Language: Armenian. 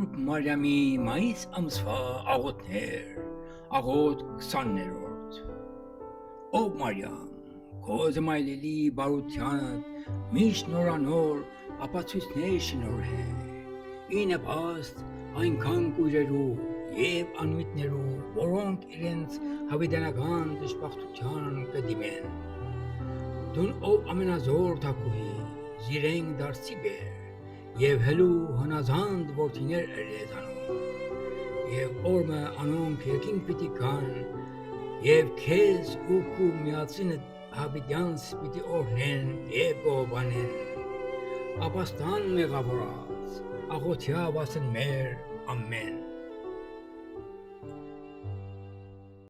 Սուրբ Մարիամի մայիս ամսվա աղոթներ, աղոթ 20-րդ։ Ով Մարիամ, քո զմայլելի բարությանդ միշտ նորանոր ապացույցներ շնորհե, ի նպաստ այնքան կույրերու եւ անմիտներու, որոնք իրենց հավիտենական դժբախտության կդիմեն։ Դուն ով ամենազոր թակուհի, զիրենք դարձի բեր, եւ հելու հնազանդ որդիներ էրեզանում, եւ օրմը անոնք երկին պիտի կան, եւ քեզ ու քու միածինը հավիտյանս պիտի օրհնեն եւ գովանեն։ Ապաստան մեղավորած, աղոթյա վասն մեր ամեն։